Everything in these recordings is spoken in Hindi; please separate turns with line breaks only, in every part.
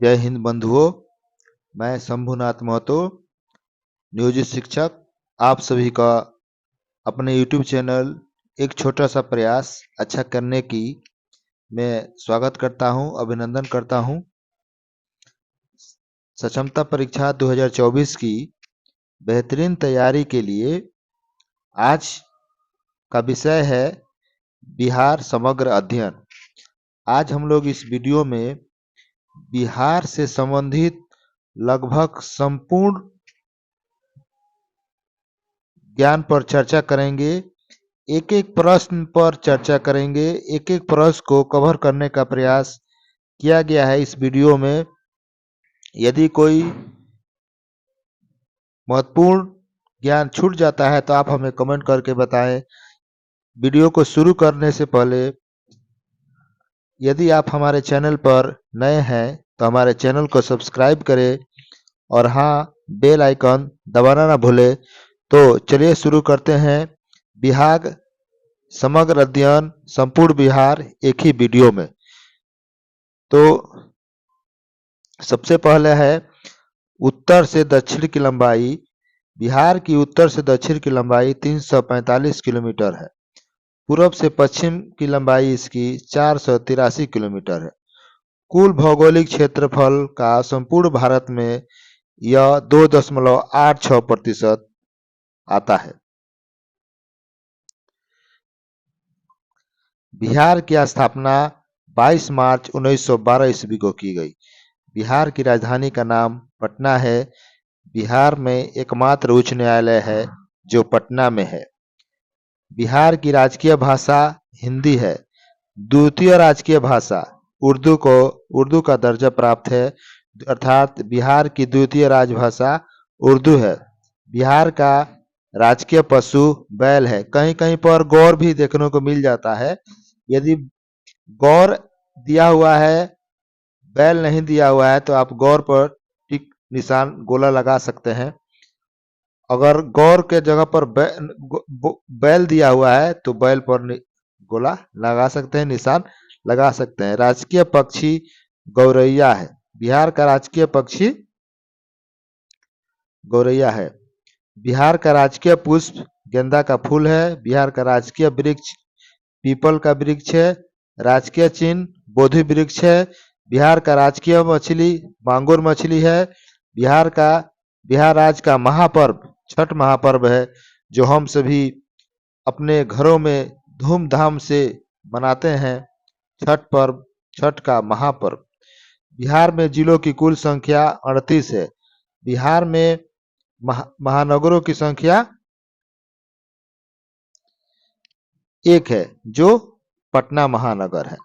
जय हिंद बंधुओं। मैं शंभुनाथ महतो, नियोजित शिक्षक, आप सभी का अपने YouTube चैनल एक छोटा सा प्रयास अच्छा करने की मैं स्वागत करता हूं, अभिनंदन करता हूं। सक्षमता परीक्षा 2024 की बेहतरीन तैयारी के लिए आज का विषय है बिहार समग्र अध्ययन। आज हम लोग इस वीडियो में बिहार से संबंधित लगभग संपूर्ण ज्ञान पर चर्चा करेंगे। एक एक प्रश्न पर चर्चा करेंगे, एक एक प्रश्न को कवर करने का प्रयास किया गया है इस वीडियो में। यदि कोई महत्वपूर्ण ज्ञान छूट जाता है तो आप हमें कमेंट करके बताएं। वीडियो को शुरू करने से पहले यदि आप हमारे चैनल पर नए हैं तो हमारे चैनल को सब्सक्राइब करें और हाँ, बेल आइकन दबाना ना भूलें। तो चलिए शुरू करते हैं। बिहार समग्र अध्ययन संपूर्ण बिहार एक ही वीडियो में। तो सबसे पहले है उत्तर से दक्षिण की लंबाई। बिहार की उत्तर से दक्षिण की लंबाई 345 किलोमीटर है। पूर्व से पश्चिम की लंबाई इसकी 483 किलोमीटर है। कुल भौगोलिक क्षेत्रफल का संपूर्ण भारत में यह 2.86% आता है। बिहार की स्थापना 22 मार्च 1912 ईस्वी को की गई। बिहार की राजधानी का नाम पटना है। बिहार में एकमात्र उच्च न्यायालय है जो पटना में है। बिहार की राजकीय भाषा हिंदी है। द्वितीय राजकीय भाषा उर्दू का दर्जा प्राप्त है, अर्थात बिहार की द्वितीय राजभाषा उर्दू है। बिहार का राजकीय पशु बैल है। कहीं कहीं पर गौर भी देखने को मिल जाता है। यदि गौर दिया हुआ है, बैल नहीं दिया हुआ है, तो आप गौर पर टिक निशान गोला लगा सकते हैं। अगर गौर के जगह पर बैल दिया हुआ है तो बैल पर गोला लगा सकते हैं, निशान लगा सकते हैं। राजकीय पक्षी गौरैया है। बिहार का राजकीय पक्षी गौरैया है। बिहार का राजकीय पुष्प गेंदा का फूल है। बिहार का राजकीय वृक्ष पीपल का वृक्ष है। राजकीय चिन्ह बोधि वृक्ष है। बिहार का राजकीय मछली मांगुर मछली है। बिहार राज्य का महापर्व छठ महापर्व है, जो हम सभी अपने घरों में धूमधाम से मनाते हैं। छठ पर्व, छठ का महापर्व। बिहार में जिलों की कुल संख्या 38 है। बिहार में महानगरों की संख्या 1 है, जो पटना महानगर है।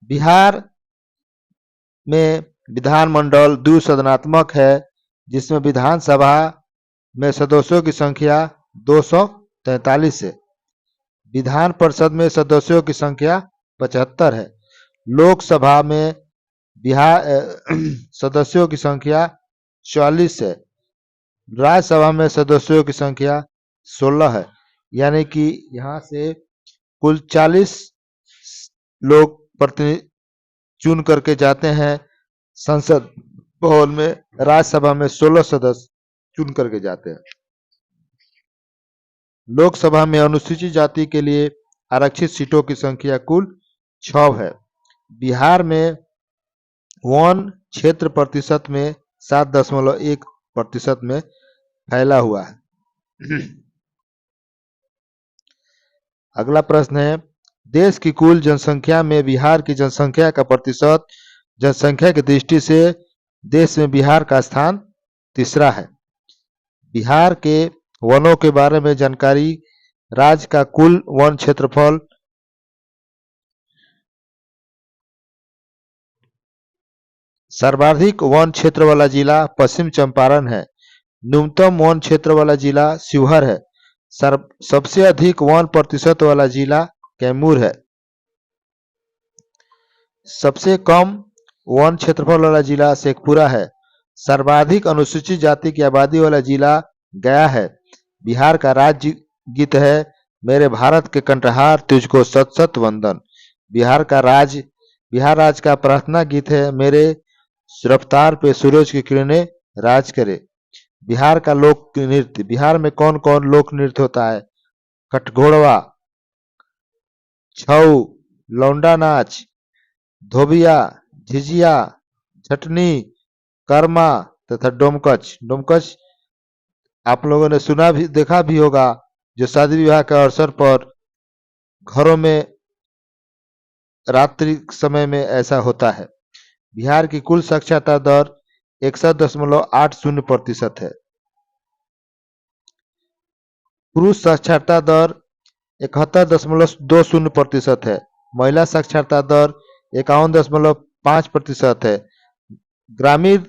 बिहार में विधानमंडल द्विसदनात्मक है, जिसमें विधानसभा में सदस्यों की संख्या 243 है। विधान परिषद में सदस्यों की संख्या 75 है। लोकसभा में सदस्यों की संख्या 44 है। राज्यसभा में सदस्यों की संख्या 16 है। यानी कि यहाँ से कुल 40 लोग प्रतिनिधि चुन करके जाते हैं संसद भवन में। राज्यसभा में 16 सदस्य चुन करके जाते हैं। लोकसभा में अनुसूचित जाति के लिए आरक्षित सीटों की संख्या कुल 6 है। बिहार में वन क्षेत्र प्रतिशत में 7.1% में फैला हुआ है। अगला प्रश्न है, देश की कुल जनसंख्या में बिहार की जनसंख्या का प्रतिशत। जनसंख्या की दृष्टि से देश में बिहार का स्थान तीसरा है। बिहार के वनों के बारे में जानकारी। राज्य का कुल वन क्षेत्रफल सर्वाधिक वन क्षेत्र वाला जिला पश्चिम चंपारण है। न्यूनतम वन क्षेत्र वाला जिला शिवहर है। सबसे अधिक वन प्रतिशत वाला जिला कैमूर है। सबसे कम वन क्षेत्रफल वाला जिला शेखपुरा है। सर्वाधिक अनुसूचित जाति की आबादी वाला जिला गया है। बिहार का राज्य गीत है, मेरे भारत के कंठहार तुझको सत सत वंदन। बिहार का राज्य बिहार राज्य का प्रार्थना गीत है मेरे रफ्तार पे सूरज की किरणें राज करे। बिहार का लोक नृत्य, बिहार में कौन कौन लोक नृत्य होता है? कटघोड़वा, छऊ, लौंडा नाच, धोबिया, झिझिया, छटनी, कर्मा तथा डोमकच। डोमकच आप लोगों ने सुना भी देखा भी होगा, जो शादी विवाह के अवसर पर घरों में रात्रि समय में ऐसा होता है। बिहार की कुल साक्षरता दर 61.80% है। पुरुष साक्षरता दर 71.20% है। महिला साक्षरता दर 51.5% है। ग्रामीण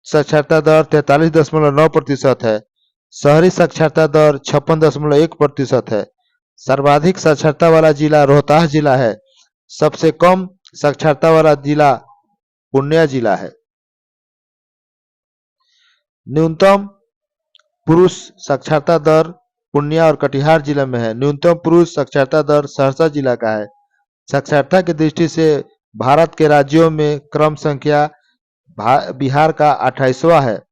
साक्षरता दर 43.9% है। शहरी साक्षरता दर 56.1% है। सर्वाधिक साक्षरता वाला जिला रोहतास जिला है। सबसे कम साक्षरता वाला जिला पूर्णिया जिला है। न्यूनतम पुरुष साक्षरता दर पूर्णिया और कटिहार जिला में है। न्यूनतम पुरुष साक्षरता दर सहरसा जिला का है। साक्षरता की दृष्टि से भारत के राज्यों में क्रम संख्या बिहार का 28वां है।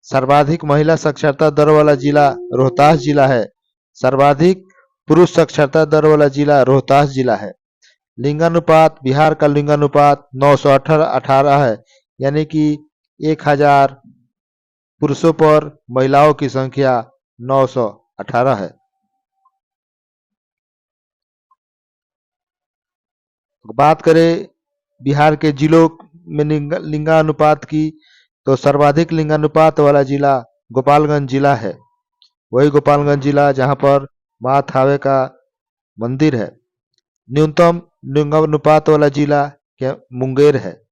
सर्वाधिक महिला साक्षरता दर वाला जिला रोहतास जिला है। सर्वाधिक पुरुष साक्षरता दर वाला जिला रोहतास जिला है। लिंगानुपात, बिहार का लिंगानुपात 918 है, यानी कि 1000 पुरुषों पर महिलाओं की संख्या 918 है। बात करें बिहार के जिलों में लिंगानुपात की, तो सर्वाधिक लिंगानुपात वाला जिला गोपालगंज जिला है। वही गोपालगंज जिला जहां पर माँ थावे का मंदिर है। न्यूनतम लिंगानुपात वाला जिला मुंगेर है।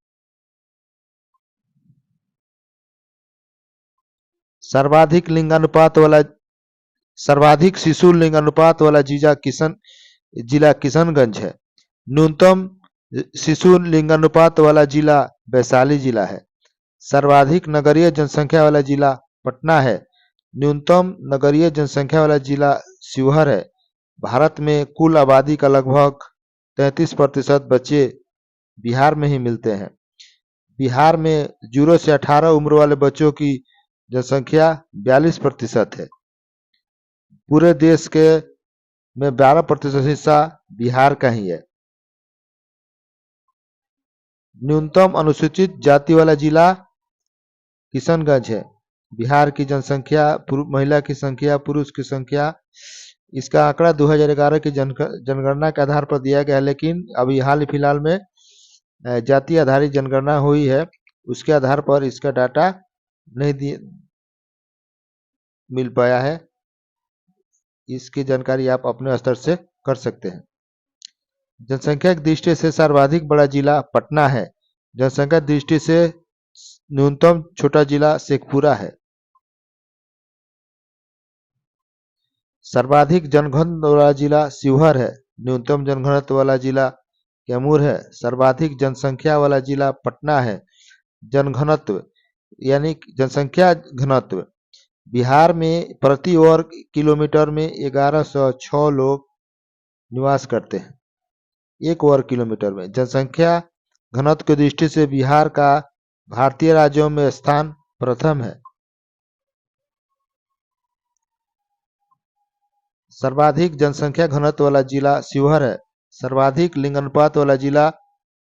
सर्वाधिक शिशु लिंगानुपात वाला जिला किशनगंज है। न्यूनतम शिशु लिंगानुपात वाला जिला वैशाली जिला है। सर्वाधिक नगरीय जनसंख्या वाला जिला पटना है। न्यूनतम नगरीय जनसंख्या वाला जिला शिवहर है। भारत में कुल आबादी का लगभग 33% बच्चे बिहार में ही मिलते हैं। बिहार में 0 से 18 उम्र वाले बच्चों की जनसंख्या 42% है। पूरे देश के में 12% हिस्सा बिहार का ही है। न्यूनतम अनुसूचित जाति वाला जिला किशनगंज है। बिहार की जनसंख्या, महिला की संख्या, पुरुष की संख्या, इसका आंकड़ा 2011 की जनगणना के आधार पर दिया गया है, लेकिन अभी हाल फिलहाल में जाति आधारित जनगणना हुई है, उसके आधार पर इसका डाटा नहीं मिल पाया है। इसकी जानकारी आप अपने स्तर से कर सकते हैं। जनसंख्या की दृष्टि से सर्वाधिक बड़ा जिला पटना है। जनसंख्या की दृष्टि से न्यूनतम छोटा जिला शेखपुरा है। सर्वाधिक जनघनत्व वाला जिला शिवहर है। न्यूनतम जनघनत्व वाला जिला कैमूर है। सर्वाधिक जनसंख्या वाला जिला पटना है। जनघनत्व यानी जनसंख्या घनत्व, बिहार में प्रति वर्ग किलोमीटर में 1106 लोग निवास करते हैं। 1 वर्ग किलोमीटर में। जनसंख्या घनत्व की दृष्टि से बिहार का भारतीय राज्यों में स्थान प्रथम है। सर्वाधिक जनसंख्या घनत्व वाला जिला शिवहर है। सर्वाधिक लिंगानुपात वाला जिला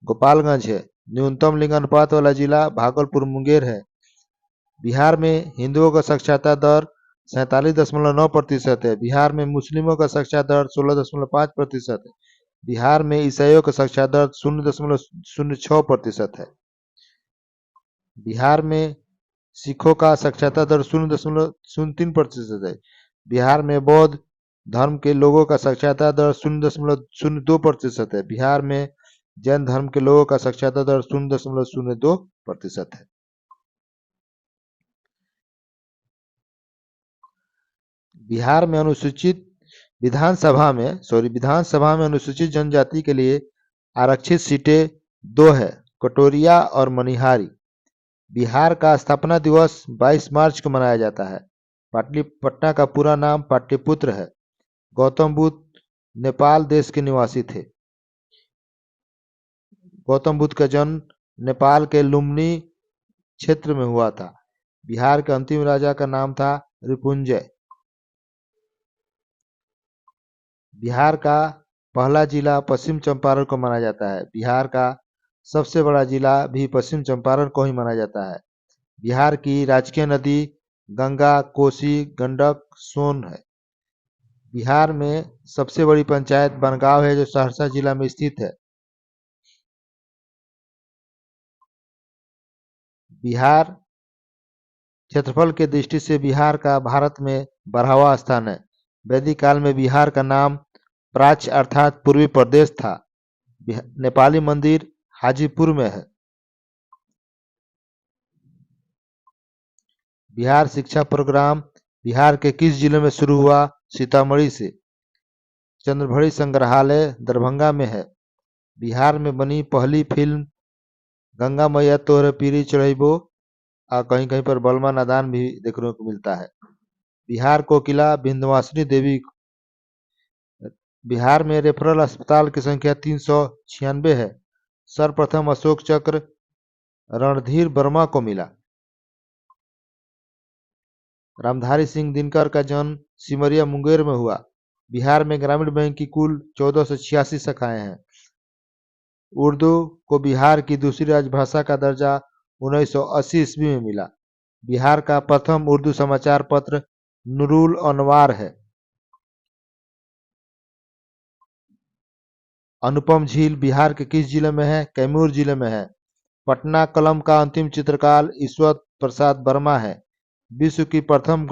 गोपालगंज है। न्यूनतम लिंगानुपात वाला जिला भागलपुर मुंगेर है। बिहार में हिंदुओं का साक्षरता दर 47.9% है। बिहार में मुस्लिमों का साक्षरता दर 16.5% है। बिहार में ईसाइयों का साक्षरता दर 0.06% है। बिहार में सिखों का साक्षरता दर 0.03% है। बिहार में बौद्ध धर्म के लोगों का साक्षरता दर 0.02% है। बिहार में जैन धर्म के लोगों का साक्षरता दर 0.02% है। बिहार में विधानसभा में अनुसूचित जनजाति के लिए आरक्षित सीटें 2 है, कटोरिया और मनिहारी। बिहार का स्थापना दिवस 22 मार्च को मनाया जाता है। पटना का पूरा नाम पाटलिपुत्र है। गौतम बुद्ध नेपाल देश के निवासी थे। गौतम बुद्ध का जन्म नेपाल के लुम्बिनी क्षेत्र में हुआ था। बिहार के अंतिम राजा का नाम था रिपुंजय। बिहार का पहला जिला पश्चिम चंपारण को माना जाता है। बिहार का सबसे बड़ा जिला भी पश्चिम चंपारण को ही माना जाता है। बिहार की राजकीय नदी गंगा, कोसी, गंडक, सोन है। बिहार में सबसे बड़ी पंचायत बनगांव है, जो सहरसा जिला में स्थित है। बिहार क्षेत्रफल के दृष्टि से बिहार का भारत में 12वां स्थान है। वैदिक काल में बिहार का नाम प्राच्य अर्थात पूर्वी प्रदेश था। नेपाली मंदिर हाजीपुर में है। बिहार शिक्षा प्रोग्राम बिहार के किस जिले में शुरू हुआ? सीतामढ़ी से। चंद्रभड़ी संग्रहालय दरभंगा में है। बिहार में बनी पहली फिल्म गंगा मैया तोहरे पीरी चढ़ैबो, कहीं कहीं पर बलमा नादान भी देखने को मिलता है। बिहार को किला विंध्यवासिनी देवी। बिहार में रेफरल अस्पताल की संख्या 396 है। सर्वप्रथम अशोक चक्र रणधीर वर्मा को मिला। रामधारी सिंह दिनकर का जन्म सिमरिया मुंगेर में हुआ। बिहार में ग्रामीण बैंक की कुल 1486 शाखाएं हैं। उर्दू को बिहार की दूसरी राजभाषा का दर्जा 1980 ईस्वी में मिला। बिहार का प्रथम उर्दू समाचार पत्र नूरुल अनवार है। अनुपम झील बिहार के किस जिले में है? कैमूर जिले में है। पटना कलम का अंतिम चित्रकार ईश्वर प्रसाद वर्मा है। विश्व की प्रथम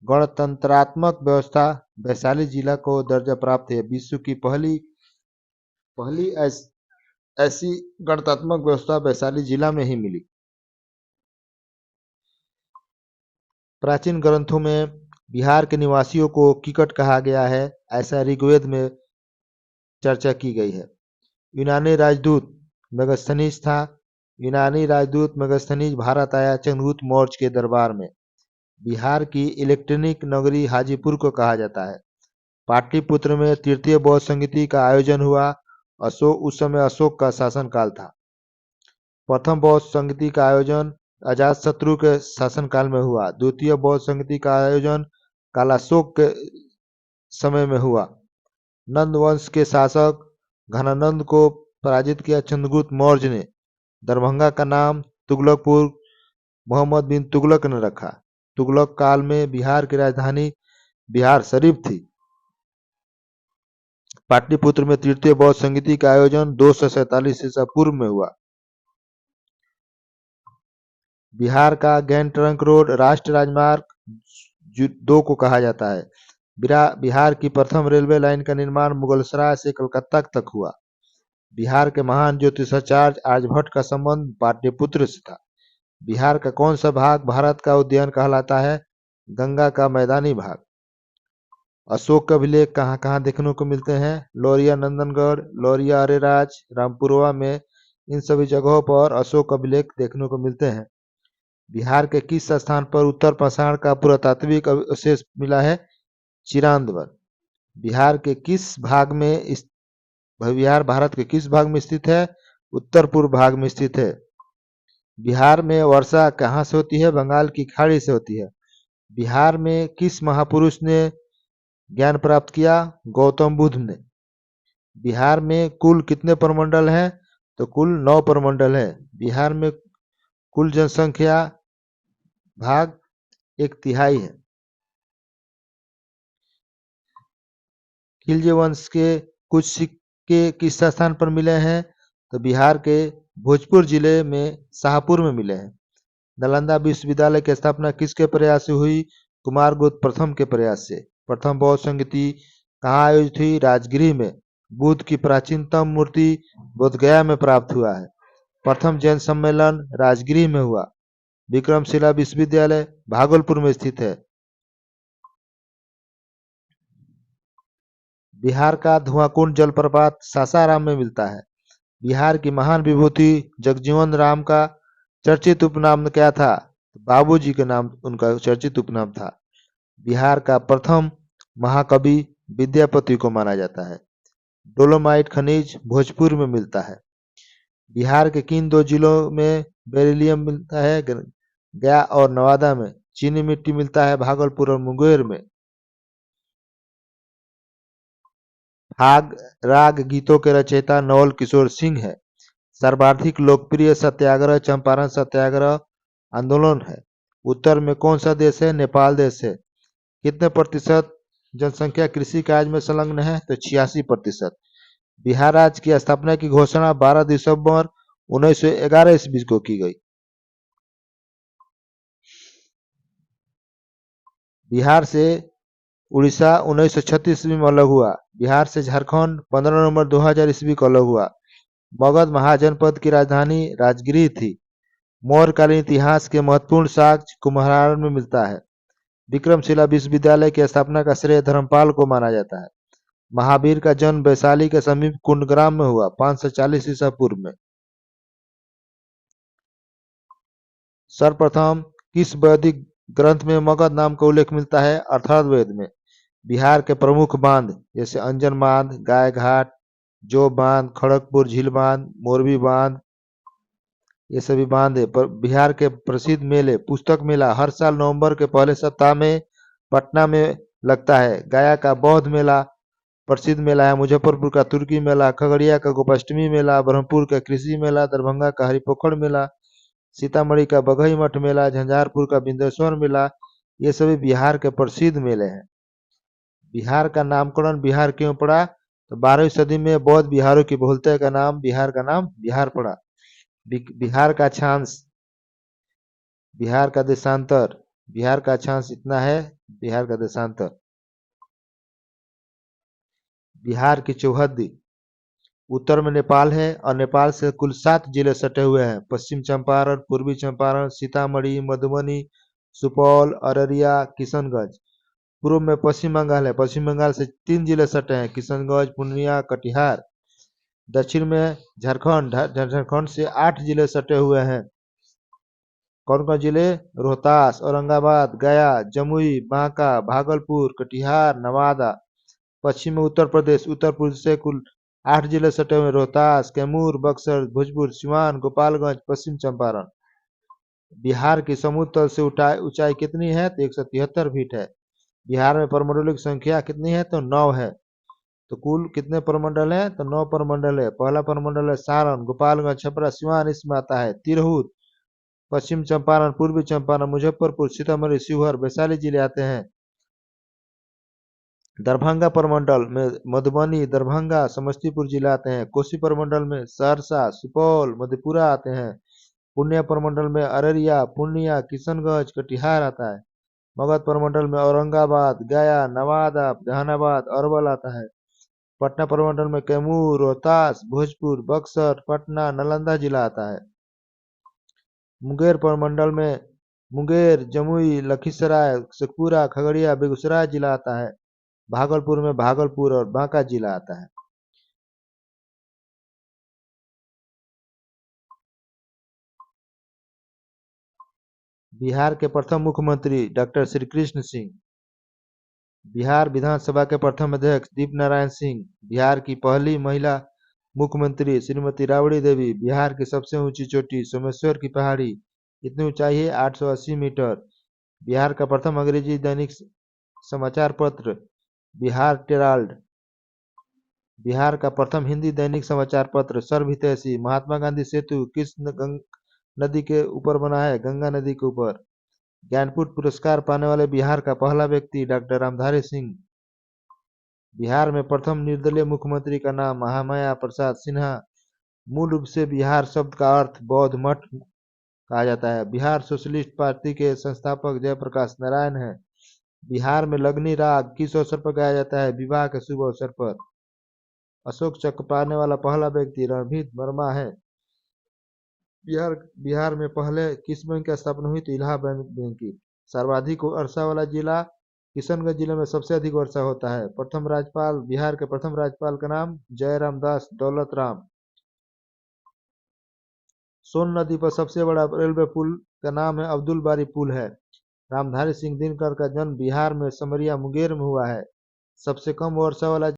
गणतंत्रात्मक व्यवस्था वैशाली जिला को दर्जा प्राप्त है। विश्व की पहली ऐसी गणतंत्रात्मक व्यवस्था वैशाली जिला में ही मिली। प्राचीन ग्रंथों में बिहार के निवासियों को किकट कहा गया है, ऐसा ऋग्वेद में चर्चा की गई है। यूनानी राजदूत मेगास्थनीज था। यूनानी राजदूत मेगास्थनीज भारत आया चंद्रगुप्त मौर्य के दरबार में। बिहार की इलेक्ट्रॉनिक नगरी हाजीपुर को कहा जाता है। पाटलिपुत्र में तृतीय बौद्ध संगीति का आयोजन हुआ। उस समय अशोक का शासनकाल था। प्रथम बौद्ध संगीति का आयोजन अजातशत्रु के शासनकाल में हुआ। द्वितीय बौद्ध संगीति का आयोजन कालाशोक के समय में हुआ। नंद वंश के शासक घनानंद को पराजित किया चंद्रगुप्त मौर्य ने। दरभंगा का नाम तुगलकपुर मोहम्मद बिन तुगलक ने रखा। तुगलक काल में बिहार की राजधानी बिहार शरीफ थी। पाटलिपुत्र में तृतीय बौद्ध संगीति का आयोजन 247 ईसा पूर्व में हुआ। बिहार का गैन ट्रंक रोड राष्ट्रीय राजमार्ग 2 को कहा जाता है। बिहार की प्रथम रेलवे लाइन का निर्माण मुगलसराय से कलकत्ता तक हुआ। बिहार के महान ज्योतिषाचार्य आर्यभट्ट का संबंध पाटलिपुत्र से था। बिहार का कौन सा भाग भारत का उद्यान कहलाता है? गंगा का मैदानी भाग। अशोक का अभिलेख कहाँ कहाँ देखने को मिलते हैं? लौरिया नंदनगढ़, लौरिया अरेराज, रामपुरवा में, इन सभी जगहों पर अशोक अभिलेख देखने को मिलते हैं। बिहार के किस स्थान पर उत्तर पाषाण का पुरातात्विक अवशेष मिला है? चिरांदवर। बिहार भारत के किस भाग में स्थित है? उत्तर पूर्व भाग में स्थित है। बिहार में वर्षा कहाँ से होती है? बंगाल की खाड़ी से होती है। बिहार में किस महापुरुष ने ज्ञान प्राप्त किया? गौतम बुद्ध ने। बिहार में कुल कितने प्रमंडल हैं? तो कुल 9 प्रमंडल है। बिहार में कुल जनसंख्या भाग 1/3 है। खिलजी वंश के कुछ सिक्के किस स्थान पर मिले हैं? तो बिहार के भोजपुर जिले में शाहपुर में मिले हैं। नालंदा विश्वविद्यालय की स्थापना किसके प्रयास से हुई? कुमारगुप्त प्रथम के प्रयास से। प्रथम बौद्ध संगीति कहाँ आयोजित हुई? राजगृह में। बुद्ध की प्राचीनतम मूर्ति बोधगया में प्राप्त हुआ है। प्रथम जैन सम्मेलन राजगृह में हुआ। विक्रमशिला विश्वविद्यालय भागलपुर में स्थित है। बिहार का धुआंकुंड जलप्रपात सासाराम में मिलता है। बिहार की महान विभूति जगजीवन राम का चर्चित उपनाम क्या था? बाबूजी के नाम उनका चर्चित उपनाम था। बिहार का प्रथम महाकवि विद्यापति को माना जाता है। डोलोमाइट खनिज भोजपुर में मिलता है। बिहार के किन दो जिलों में बेरिलियम मिलता है? गया और नवादा में। चीनी मिट्टी मिलता है भागलपुर और मुंगेर में। फाग राग गीतों के रचयिता नवल किशोर सिंह है। सर्वाधिक लोकप्रिय सत्याग्रह चंपारण सत्याग्रह आंदोलन है। उत्तर में कौन सा देश है? नेपाल देश है। कितने प्रतिशत जनसंख्या कृषि कार्य में संलग्न है? तो 86%। बिहार राज्य की स्थापना की घोषणा 12 दिसंबर 1911 ईस्वी को की गई। बिहार से उड़ीसा 1936 ईस्वी में अलग हुआ। बिहार से झारखंड 15 नवंबर 2000 ईस्वी को अलग हुआ। मगध महाजनपद की राजधानी राजगिरी थी। मौर्यकालीन इतिहास के महत्वपूर्ण साक्ष्य कुम्भलगढ़ में मिलता है। विक्रमशिला विश्वविद्यालय की स्थापना का श्रेय धर्मपाल को माना जाता है। महावीर का जन्म वैशाली के समीप कुंडग्राम में हुआ 540 ईसा पूर्व में। सर्वप्रथम किस वैदिक ग्रंथ में मगध नाम का उल्लेख मिलता है? अथर्ववेद में। बिहार के प्रमुख बांध जैसे अंजन बांध, गाय घाट, जोब बांध, खड़गपुर झील बांध, मोरबी बांध, ये सभी बांध है। पर बिहार के प्रसिद्ध मेले पुस्तक मेला हर साल नवंबर के पहले सप्ताह में पटना में लगता है। गया का बौद्ध मेला प्रसिद्ध मेला है। मुजफ्फरपुर का तुर्की मेला, खगड़िया का गोपाष्टमी मेला, ब्रह्मपुर का कृषि मेला, दरभंगा का हरिपोखर मेला, सीतामढ़ी का बघई मठ मेला, झंझारपुर का बिंदेश्वर मेला, ये सभी बिहार के प्रसिद्ध मेले हैं। बिहार का नामकरण बिहार क्यों पड़ा? तो 12वीं सदी में बौद्ध बिहारों की बहुलता का नाम बिहार पड़ा। बिहार का अक्षांश, बिहार का देशांतर, बिहार का अक्षांश इतना है। बिहार का देशांतर, बिहार की चौहद्दी उत्तर में नेपाल है और नेपाल से कुल 7 जिले सटे हुए हैं। पश्चिम चंपारण, पूर्वी चंपारण, सीतामढ़ी, मधुबनी, सुपौल, अररिया, किशनगंज। पूर्व में पश्चिम बंगाल है। पश्चिम बंगाल से 3 जिले सटे हैं, किशनगंज, पूर्णिया, कटिहार। दक्षिण में झारखंड, झारखंड से 8 जिले सटे हुए हैं। कौन कौन जिले? रोहतास, औरंगाबाद, गया, जमुई, बांका, भागलपुर, कटिहार, नवादा। पश्चिम में उत्तर प्रदेश, उत्तर प्रदेश से कुल 8 जिले सटे हुए: रोहतास, कैमूर, बक्सर, भोजपुर, सिवान, गोपालगंज, पश्चिम चंपारण। बिहार की समुद्र तल से ऊंचाई कितनी है? तो 173 फीट है। बिहार में प्रमंडलों की संख्या कितनी है? तो 9 है। तो कुल कितने प्रमंडल है? तो 9 प्रमंडल है। पहला प्रमंडल है सारण, गोपालगंज, छपरा, सिवान, इसमें आता है तिरहुत, पश्चिम चंपारण, पूर्वी चंपारण, मुजफ्फरपुर, सीतामढ़ी, शिवहर, वैशाली जिले आते हैं। दरभंगा प्रमंडल में मधुबनी, दरभंगा, समस्तीपुर जिला आते हैं। कोसी प्रमंडल में सहरसा, सुपौल, मधेपुरा आते हैं। पूर्णिया प्रमंडल में अररिया, पूर्णिया, किशनगंज, कटिहार आता है। मगध प्रमंडल में औरंगाबाद, गया, नवादा, जहानाबाद, अरवल आता है। पटना प्रमंडल में कैमूर, रोहतास, भोजपुर, बक्सर, पटना, नालंदा जिला आता है। मुंगेर प्रमंडल में मुंगेर, जमुई, लखीसराय, शेखपुरा, खगड़िया, बेगूसराय जिला आता है। भागलपुर में भागलपुर और बांका जिला आता है। बिहार के प्रथम मुख्यमंत्री डॉक्टर श्री कृष्ण सिंह। बिहार विधानसभा के प्रथम अध्यक्ष दीप नारायण सिंह। बिहार की पहली महिला मुख्यमंत्री श्रीमती राबड़ी देवी। बिहार की सबसे ऊंची चोटी सोमेश्वर की पहाड़ी, कितनी ऊंचाई है? 880 मीटर। बिहार का प्रथम अंग्रेजी दैनिक समाचार पत्र बिहार टेराल्ड। बिहार का प्रथम हिंदी दैनिक समाचार पत्र सर्वहितैषी। महात्मा गांधी सेतु किस नदी के ऊपर बना है? गंगा नदी के ऊपर। ज्ञानपीठ पुरस्कार पाने वाले बिहार का पहला व्यक्ति डॉक्टर रामधारी सिंह। बिहार में प्रथम निर्दलीय मुख्यमंत्री का नाम महामाया प्रसाद सिन्हा। मूल रूप से बिहार शब्द का अर्थ बौद्ध मठ कहा जाता है। बिहार सोशलिस्ट पार्टी के संस्थापक जयप्रकाश नारायण हैं। बिहार में लगनी राग किस अवसर पर गाया जाता है? विवाह के शुभ अवसर पर। अशोक चक्र पाने वाला पहला व्यक्ति रणजीत वर्मा है। बिहार में पहले किस बैंक की स्थापना हुई? तो इलाहाबाद बैंक की। सर्वाधिक वर्षा वाला जिला किशनगंज जिले में सबसे अधिक वर्षा होता है। प्रथम राज्यपाल बिहार के प्रथम राज्यपाल का नाम जयराम दास दौलत राम। सोन नदी पर सबसे बड़ा रेलवे पुल का नाम है अब्दुल बारी पुल है। रामधारी सिंह दिनकर का जन्म बिहार में समरिया मुंगेर में हुआ है। सबसे कम वर्षा वाला